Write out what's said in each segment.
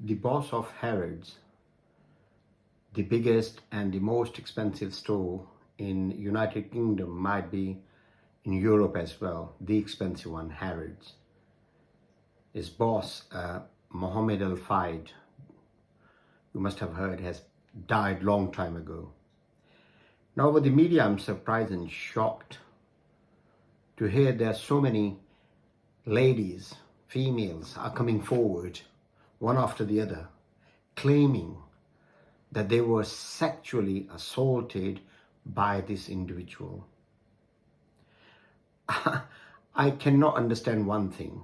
The boss of Harrods, the biggest and the most expensive store in United Kingdom, might be in Europe as well, the expensive one, Harrods. His boss, Mohammed Al Fayed, you must have heard, has died long time ago. Now with the media, I'm surprised and shocked to hear there are so many ladies, females are coming forward, one after the other, claiming that they were sexually assaulted by this individual. I cannot understand one thing,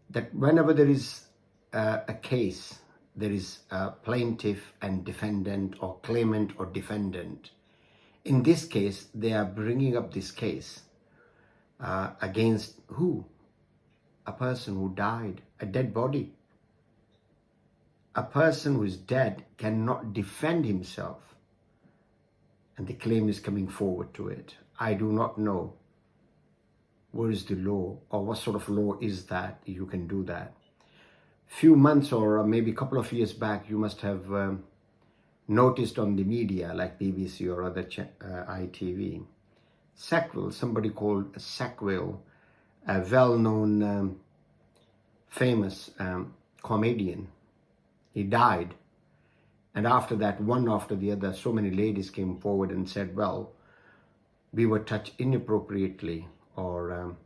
that whenever there is a case, there is a plaintiff and defendant, or claimant or defendant. In this case, they are bringing up this case against who? A person who died, a dead body. A person who is dead cannot defend himself, and the claim is coming forward to it. I do not know where is the law, or what sort of law is that you can do that. Few months or maybe a couple of years back, you must have noticed on the media like BBC or other ITV, Sackville, somebody called Sackville, a well-known famous comedian. He died, and after that, one after the other, so many ladies came forward and said, well, we were touched inappropriately, or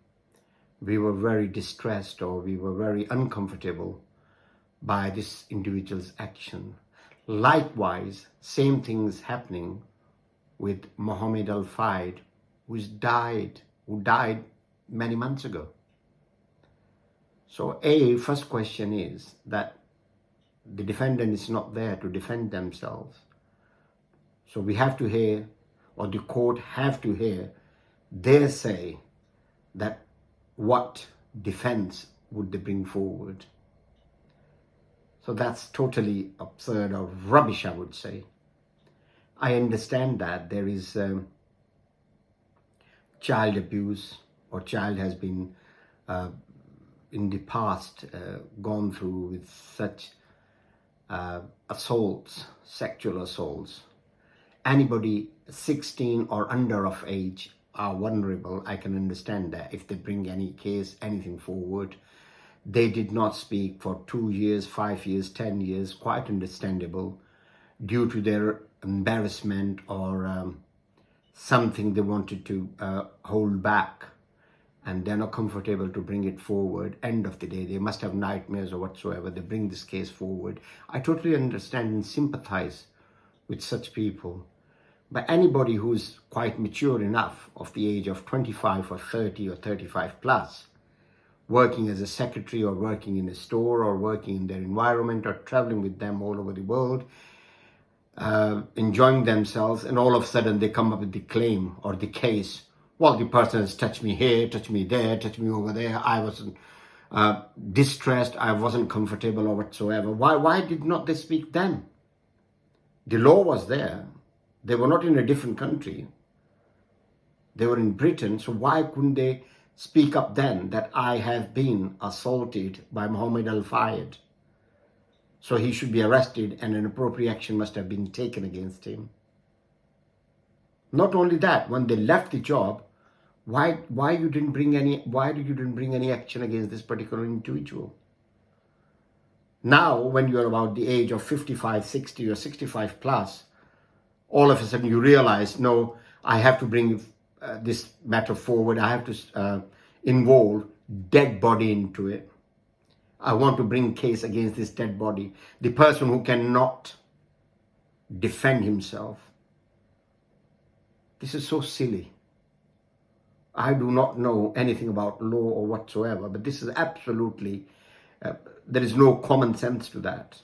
we were very distressed, or we were very uncomfortable by this individual's action. Likewise, same things happening with Mohammed Al Fayed, who died many months ago. So first question is that the defendant is not there to defend themselves. So we have to hear, or the court have to hear, their say that what defense would they bring forward. So that's totally absurd or rubbish, I would say. I understand that there is child abuse, or child has been in the past gone through with such assaults, sexual assaults. Anybody 16 or under of age are vulnerable. I can understand that. If they bring any case, anything forward, they did not speak for 2 years, 5 years, 10 years, quite understandable, due to their embarrassment or something they wanted to hold back, and they're not comfortable to bring it forward. End of the day, they must have nightmares or whatsoever. They bring this case forward. I totally understand and sympathize with such people. But anybody who's quite mature enough, of the age of 25 or 30 or 35 plus, working as a secretary or working in a store or working in their environment or traveling with them all over the world, enjoying themselves, and all of a sudden they come up with the claim or the case, well, the person has touched me here, touched me there, touched me over there, I wasn't distressed, I wasn't comfortable or whatsoever. Why did not they speak then? The law was there. They were not in a different country. They were in Britain, so why couldn't they speak up then that I have been assaulted by Mohammed Al Fayed? So he should be arrested and an appropriate action must have been taken against him. Not only that, when they left the job, why you didn't bring any action against this particular individual? Now, when you're about the age of 55, 60 or 65 plus, all of a sudden you realize, no, I have to bring this matter forward. I have to involve dead body into it. I want to bring case against this dead body. The person who cannot defend himself. This is so silly. I do not know anything about law or whatsoever, but this is absolutely, there is no common sense to that.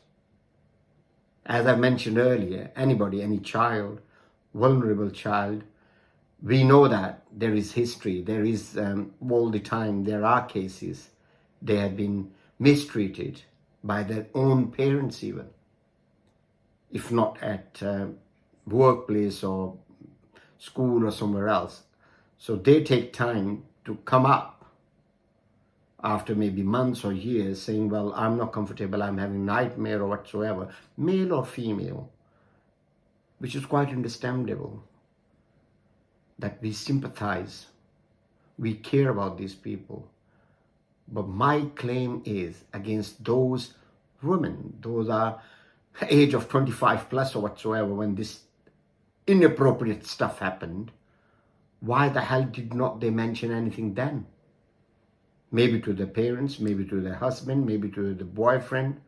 As I mentioned earlier, anybody, any child, vulnerable child, we know that there is history, there is all the time, there are cases, they have been mistreated by their own parents even, if not at workplace or school or somewhere else. So they take time to come up after maybe months or years saying, well, I'm not comfortable, I'm having nightmare or whatsoever, male or female, which is quite understandable, that we sympathize, we care about these people. But my claim is against those women, those are age of 25 plus or whatsoever, when this inappropriate stuff happened. Why the hell did not they mention anything then? Maybe to their parents, maybe to their husband, maybe to the boyfriend.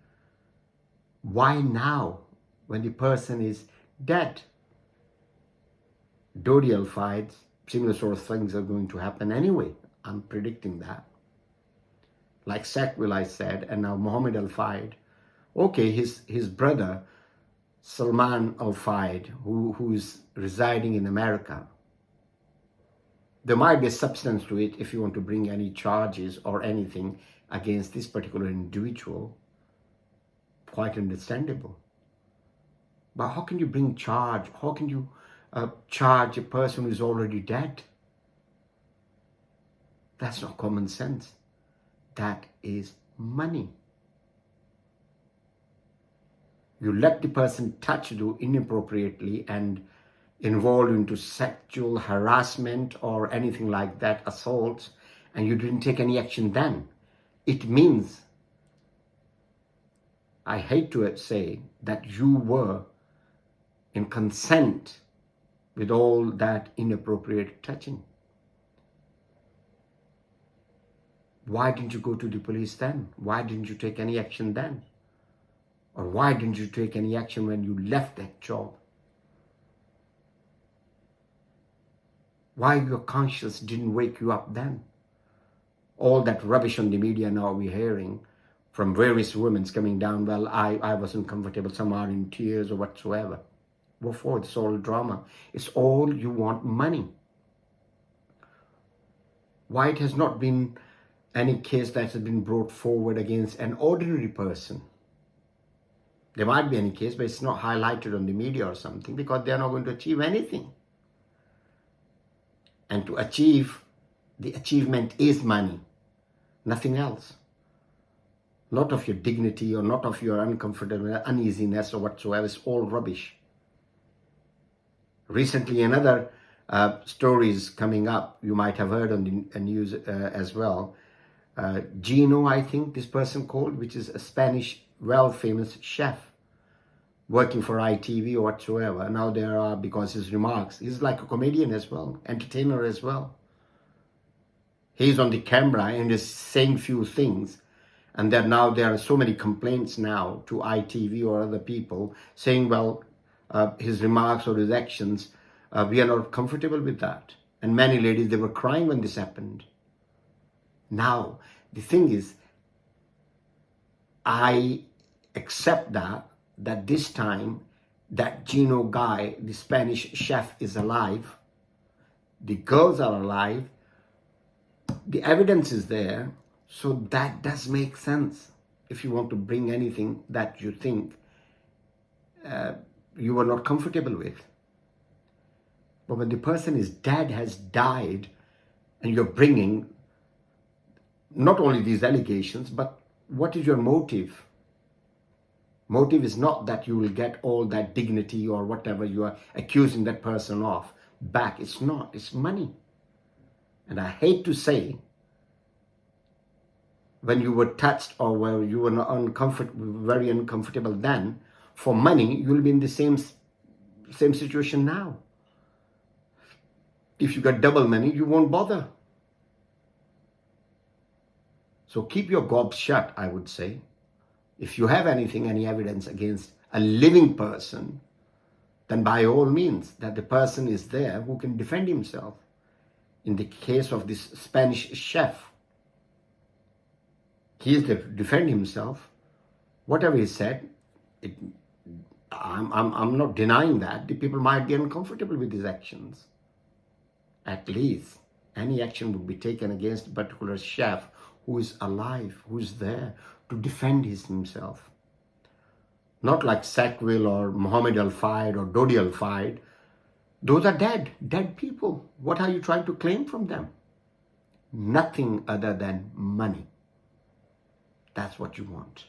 Why now, when the person is dead? Dodial fights, similar sort of things are going to happen anyway. I'm predicting that. Like Sackville, I said, and now Muhammad Al-Fayed. Okay, his brother, Salman Al-Fayed, who is residing in America. There might be a substance to it if you want to bring any charges or anything against this particular individual. Quite understandable. But how can you bring charge? How can you charge a person who is already dead? That's not common sense. That is money. You let the person touch you inappropriately and involved into sexual harassment or anything like that, assaults, and you didn't take any action then. It means, I hate to say, that you were in consent with all that inappropriate touching. Why didn't you go to the police then? Why didn't you take any action then? Or why didn't you take any action when you left that job? Why your conscience didn't wake you up then? All that rubbish on the media now we're hearing from various women coming down, well, I wasn't comfortable, some are in tears or whatsoever. What for? It's all drama. It's all you want money. Why it has not been any case that has been brought forward against an ordinary person? There might be any case, but it's not highlighted on the media or something because they're not going to achieve anything. And to achieve, the achievement is money, nothing else. Not of your dignity or not of your uncomfortable uneasiness or whatsoever. It's all rubbish. Recently, another story is coming up. You might have heard on the news as well. Gino, I think this person called, which is a Spanish, well-famous chef working for ITV or whatsoever. Now there are, because his remarks, he's like a comedian as well, entertainer as well. He's on the camera and is saying few things. And then now there are so many complaints now to ITV or other people saying, well, his remarks or his actions, we are not comfortable with that. And many ladies, they were crying when this happened. Now, the thing is, I accept that this time, that Gino guy, the Spanish chef, is alive. The girls are alive. The evidence is there. So that does make sense if you want to bring anything that you think you are not comfortable with. But when the person is dead, has died, and you're bringing not only these allegations, but what is your motive? Motive is not that you will get all that dignity or whatever you are accusing that person of back. It's not. It's money. And I hate to say, when you were touched or where you were not very uncomfortable then, for money, you'll be in the same situation now. If you got double money, you won't bother. So keep your gob shut, I would say. If you have any evidence against a living person, then by all means, that the person is there who can defend himself. In the case of this Spanish chef, he is there to defend himself. Whatever he said, I'm not denying that. The people might be uncomfortable with his actions. At least any action would be taken against a particular chef who is alive, who is there to defend himself. Not like Sackville or Muhammad Al-Fayed or Dodi Al-Fayed. Those are dead people. What are you trying to claim from them? Nothing other than money. That's what you want.